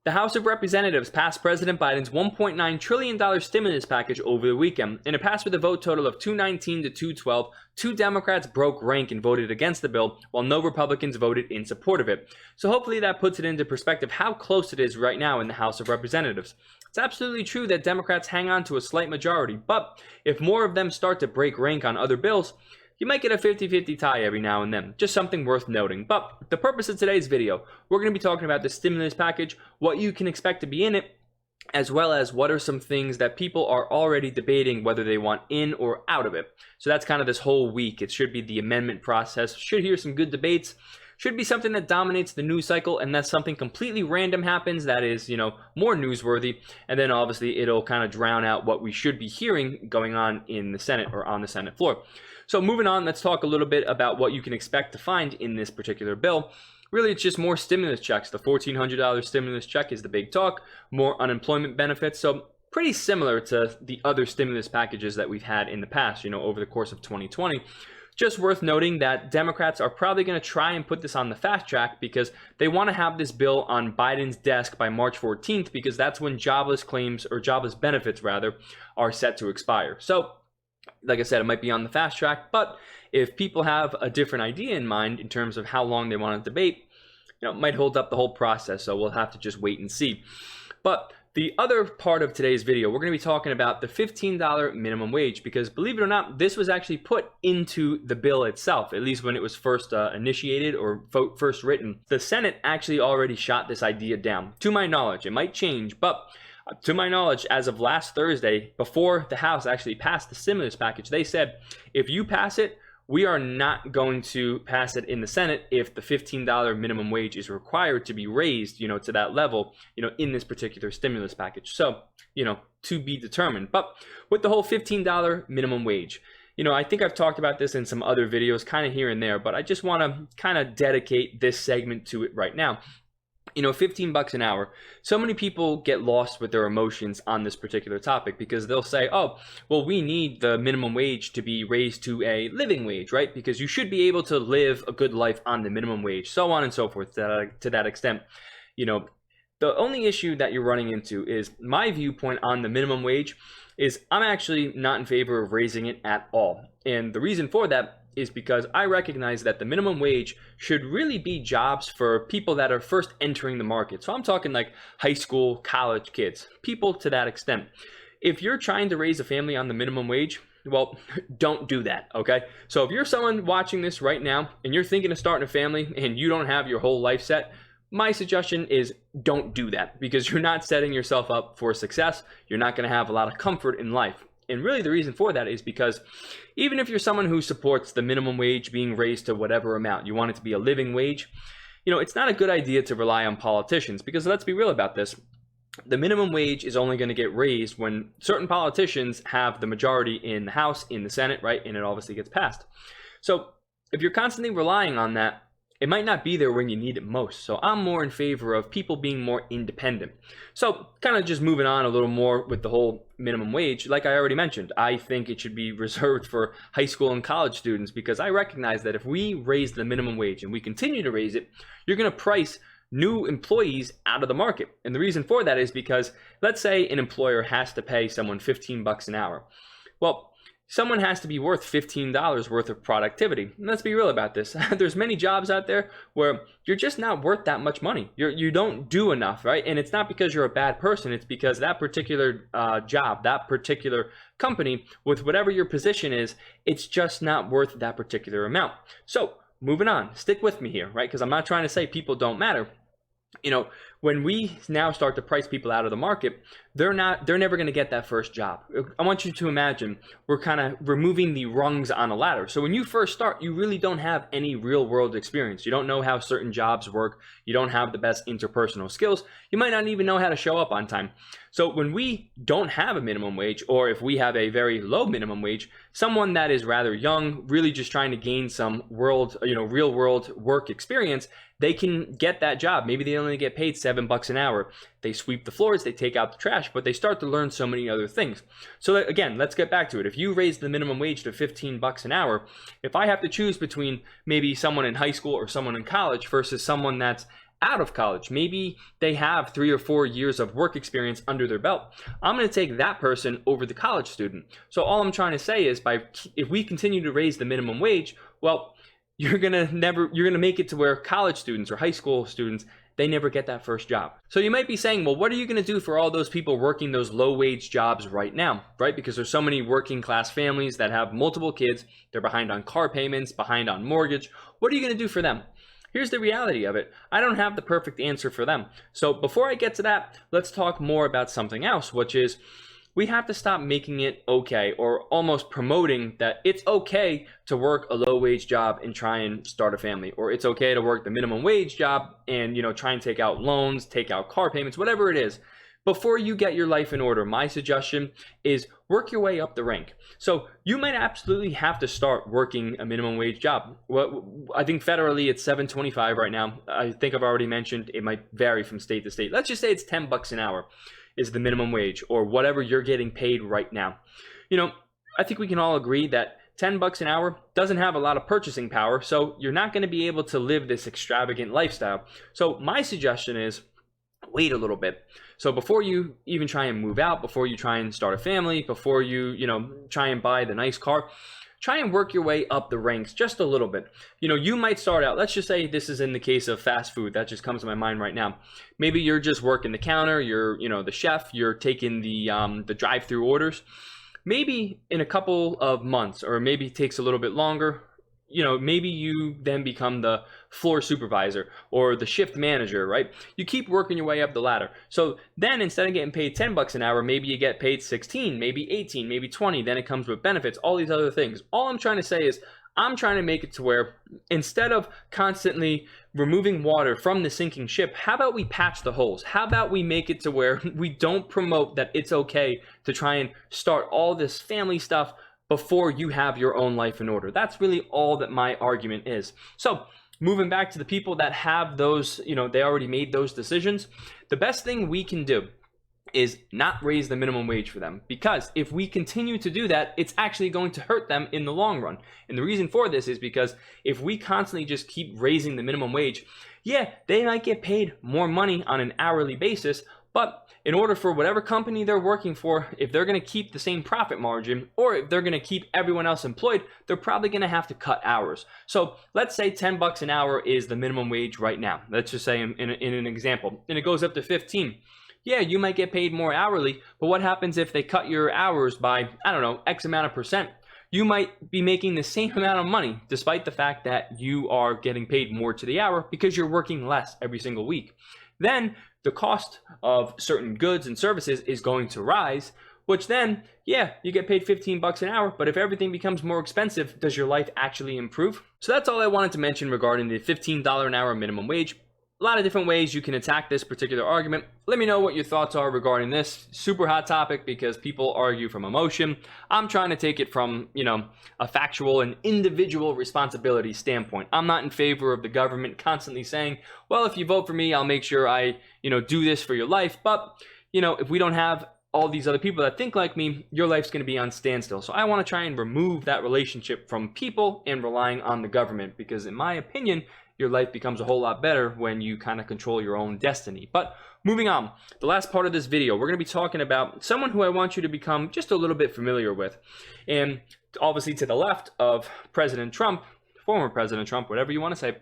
The House of Representatives passed President Biden's $1.9 trillion stimulus package over the weekend, and it passed with a vote total of 219 to 212. Two Democrats broke rank and voted against the bill, while no Republicans voted in support of it. So hopefully that puts it into perspective how close it is right now in the House of Representatives. It's absolutely true that Democrats hang on to a slight majority, but if more of them start to break rank on other bills, you might get a 50-50 tie every now and then. Just something worth noting. But the purpose of today's video, we're going to be talking about the stimulus package, what you can expect to be in it, as well as what are some things that people are already debating whether they want in or out of it. So that's kind of this whole week. It should be the amendment process. Should hear some good debates. Should be something that dominates the news cycle, unless something completely random happens that is, more newsworthy. And then obviously it'll kind of drown out what we should be hearing going on in the Senate or on the Senate floor. So moving on, let's talk a little bit about what you can expect to find in this particular bill. Really, it's just more stimulus checks. The $1,400 stimulus check is the big talk, more unemployment benefits. So pretty similar to the other stimulus packages that we've had in the past, over the course of 2020. Just worth noting that Democrats are probably going to try and put this on the fast track because they want to have this bill on Biden's desk by March 14th, because that's when jobless claims, or jobless benefits rather, are set to expire. So like I said, it might be on the fast track, but if people have a different idea in mind in terms of how long they want to debate, it might hold up the whole process. So we'll have to just wait and see. But the other part of today's video, we're going to be talking about the $15 minimum wage, because believe it or not, this was actually put into the bill itself, at least when it was first initiated or first written. The Senate actually already shot this idea down. To my knowledge, it might change, but to my knowledge, as of last Thursday, before the House actually passed the stimulus package, they said, if you pass it, we are not going to pass it in the Senate if the $15 minimum wage is required to be raised, to that level, in this particular stimulus package. So, to be determined. But with the whole $15 minimum wage, I think I've talked about this in some other videos kind of here and there, but I just want to kind of dedicate this segment to it right now. $15 an hour. So many people get lost with their emotions on this particular topic, because they'll say, oh, well, we need the minimum wage to be raised to a living wage, right? Because you should be able to live a good life on the minimum wage, so on and so forth to that extent. The only issue that you're running into is my viewpoint on the minimum wage is I'm actually not in favor of raising it at all. And the reason for that is because I recognize that the minimum wage should really be jobs for people that are first entering the market. So I'm talking like high school, college kids, people to that extent. If you're trying to raise a family on the minimum wage, well, don't do that, okay? So if you're someone watching this right now and you're thinking of starting a family and you don't have your whole life set, my suggestion is don't do that, because you're not setting yourself up for success. You're not going to have a lot of comfort in life. And really the reason for that is because even if you're someone who supports the minimum wage being raised to whatever amount, you want it to be a living wage, it's not a good idea to rely on politicians, because let's be real about this. The minimum wage is only going to get raised when certain politicians have the majority in the House, in the Senate, right? And it obviously gets passed. So if you're constantly relying on that, it might not be there when you need it most. So I'm more in favor of people being more independent. So kind of just moving on a little more with the whole minimum wage, like I already mentioned, I think it should be reserved for high school and college students, because I recognize that if we raise the minimum wage and we continue to raise it, you're going to price new employees out of the market. And the reason for that is because let's say an employer has to pay someone $15 an hour. Well, someone has to be worth $15 worth of productivity. And let's be real about this. There's many jobs out there where you're just not worth that much money. You don't do enough, right? And it's not because you're a bad person. It's because that particular job, that particular company, with whatever your position is, it's just not worth that particular amount. So moving on, stick with me here, right? Because I'm not trying to say people don't matter. When we now start to price people out of the market, they're never going to get that first job. I want you to imagine we're kind of removing the rungs on a ladder. So when you first start, you really don't have any real world experience. You don't know how certain jobs work. You don't have the best interpersonal skills. You might not even know how to show up on time. So when we don't have a minimum wage, or if we have a very low minimum wage, someone that is rather young, really just trying to gain some real world work experience, they can get that job. Maybe they only get paid $7 an hour. They sweep the floors, they take out the trash, but they start to learn so many other things. So again, let's get back to it. If you raise the minimum wage to $15 an hour, if I have to choose between maybe someone in high school or someone in college versus someone that's out of college. Maybe they have 3 or 4 years of work experience under their belt. I'm going to take that person over the college student. So all I'm trying to say is, if we continue to raise the minimum wage, well, you're going to make it to where college students or high school students, they never get that first job. So you might be saying, well, what are you going to do for all those people working those low wage jobs right now, right? Because there's so many working class families that have multiple kids. They're behind on car payments, behind on mortgage. What are you going to do for them? Here's the reality of it. I don't have the perfect answer for them. So before I get to that, let's talk more about something else, which is we have to stop making it okay, or almost promoting that it's okay to work a low wage job and try and start a family, or it's okay to work the minimum wage job and, try and take out loans, take out car payments, whatever it is. Before you get your life in order, my suggestion is work your way up the rank. So you might absolutely have to start working a minimum wage job. Well, I think federally it's $7.25 right now. I think I've already mentioned it might vary from state to state. Let's just say it's $10 an hour is the minimum wage, or whatever you're getting paid right now. I think we can all agree that $10 an hour doesn't have a lot of purchasing power, so you're not going to be able to live this extravagant lifestyle. So my suggestion is wait a little bit. So before you even try and move out, before you try and start a family, before you, try and buy the nice car, try and work your way up the ranks just a little bit. You might start out, let's just say this is in the case of fast food. That just comes to my mind right now. Maybe you're just working the counter, you're, the chef, you're taking the drive-through orders. Maybe in a couple of months, or maybe it takes a little bit longer, maybe you then become the floor supervisor or the shift manager, right? You keep working your way up the ladder. So then instead of getting paid $10 an hour, maybe you get paid 16, maybe 18, maybe 20. Then it comes with benefits, all these other things. All I'm trying to say is I'm trying to make it to where instead of constantly removing water from the sinking ship, how about we patch the holes? How about we make it to where we don't promote that it's okay to try and start all this family stuff before you have your own life in order. That's really all that my argument is. So moving back to the people that have those, they already made those decisions, the best thing we can do is not raise the minimum wage for them, because if we continue to do that, it's actually going to hurt them in the long run. And the reason for this is because if we constantly just keep raising the minimum wage, yeah, they might get paid more money on an hourly basis, but in order for whatever company they're working for, if they're going to keep the same profit margin, or if they're going to keep everyone else employed, they're probably going to have to cut hours. So let's say $10 an hour is the minimum wage right now. Let's just say in an example, and it goes up to 15. Yeah, you might get paid more hourly, but what happens if they cut your hours by, X amount of percent? You might be making the same amount of money, despite the fact that you are getting paid more to the hour because you're working less every single week. Then the cost of certain goods and services is going to rise, which then, yeah, you get paid $15 an hour, but if everything becomes more expensive, does your life actually improve? So that's all I wanted to mention regarding the $15 an hour minimum wage. A lot of different ways you can attack this particular argument. Let me know what your thoughts are regarding this. Super hot topic because people argue from emotion. I'm trying to take it from, a factual and individual responsibility standpoint. I'm not in favor of the government constantly saying, well, if you vote for me, I'll make sure I, do this for your life. But, if we don't have all these other people that think like me, your life's going to be on standstill. So I want to try and remove that relationship from people and relying on the government, because in my opinion, your life becomes a whole lot better when you kind of control your own destiny. But moving on, the last part of this video, we're going to be talking about someone who I want you to become just a little bit familiar with. And obviously to the left of President Trump, former President Trump, whatever you want to say,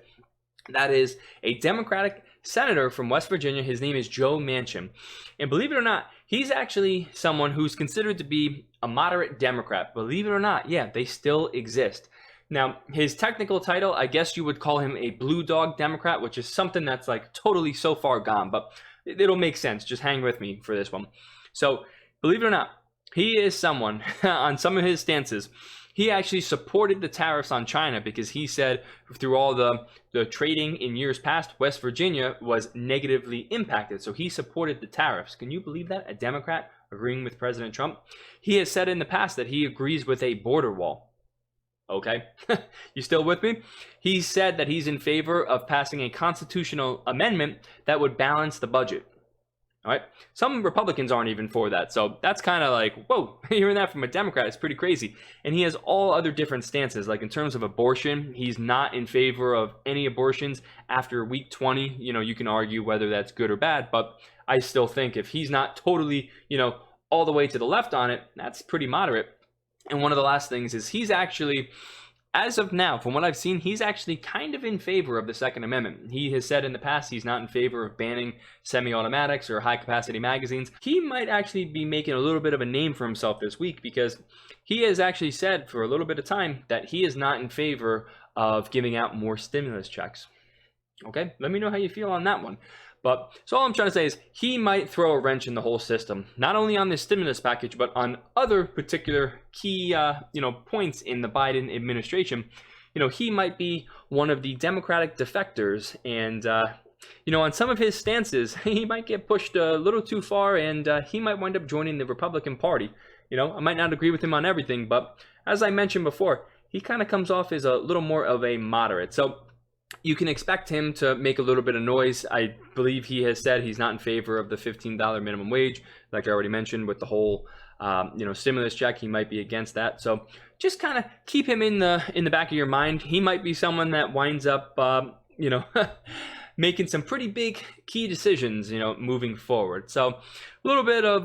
that is a Democratic senator from West Virginia. His name is Joe Manchin. And believe it or not, he's actually someone who's considered to be a moderate Democrat. Believe it or not, yeah, they still exist. Now, his technical title, I guess you would call him a blue dog Democrat, which is something that's like totally so far gone, but it'll make sense. Just hang with me for this one. So, believe it or not, he is someone, on some of his stances, he actually supported the tariffs on China because he said through all the trading in years past, West Virginia was negatively impacted. So he supported the tariffs. Can you believe that? A Democrat agreeing with President Trump? He has said in the past that he agrees with a border wall. Okay, you still with me? He said that he's in favor of passing a constitutional amendment that would balance the budget. All right. Some Republicans aren't even for that. So that's kind of like, whoa, hearing that from a Democrat is pretty crazy. And he has all other different stances. Like in terms of abortion, he's not in favor of any abortions after week 20. You can argue whether that's good or bad, but I still think if he's not totally, all the way to the left on it, that's pretty moderate. And one of the last things is he's actually, as of now, from what I've seen, he's actually kind of in favor of the Second Amendment. He has said in the past he's not in favor of banning semi-automatics or high-capacity magazines. He might actually be making a little bit of a name for himself this week because he has actually said for a little bit of time that he is not in favor of giving out more stimulus checks. Okay, let me know how you feel on that one. But so all I'm trying to say is he might throw a wrench in the whole system, not only on this stimulus package, but on other particular key, points in the Biden administration. He might be one of the Democratic defectors, and on some of his stances, he might get pushed a little too far, and he might wind up joining the Republican Party. I might not agree with him on everything, but as I mentioned before, he kind of comes off as a little more of a moderate. So you can expect him to make a little bit of noise. I believe he has said he's not in favor of the $15 minimum wage, like I already mentioned with the whole, stimulus check. He might be against that. So just kind of keep him in the back of your mind. He might be someone that winds up, making some pretty big key decisions, moving forward. So a little bit of,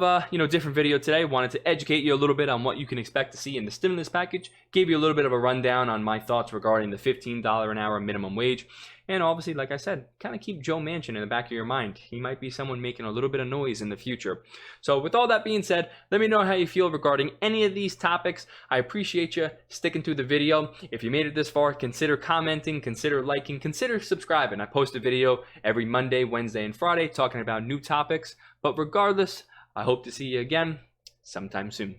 different video today. Wanted to educate you a little bit on what you can expect to see in the stimulus package. Gave you a little bit of a rundown on my thoughts regarding the $15 an hour minimum wage. And obviously, like I said, kind of keep Joe Manchin in the back of your mind. He might be someone making a little bit of noise in the future. So with all that being said, let me know how you feel regarding any of these topics. I appreciate you sticking through the video. If you made it this far, consider commenting, consider liking, consider subscribing. I post a video every Monday, Wednesday, and Friday talking about new topics. But regardless, I hope to see you again sometime soon.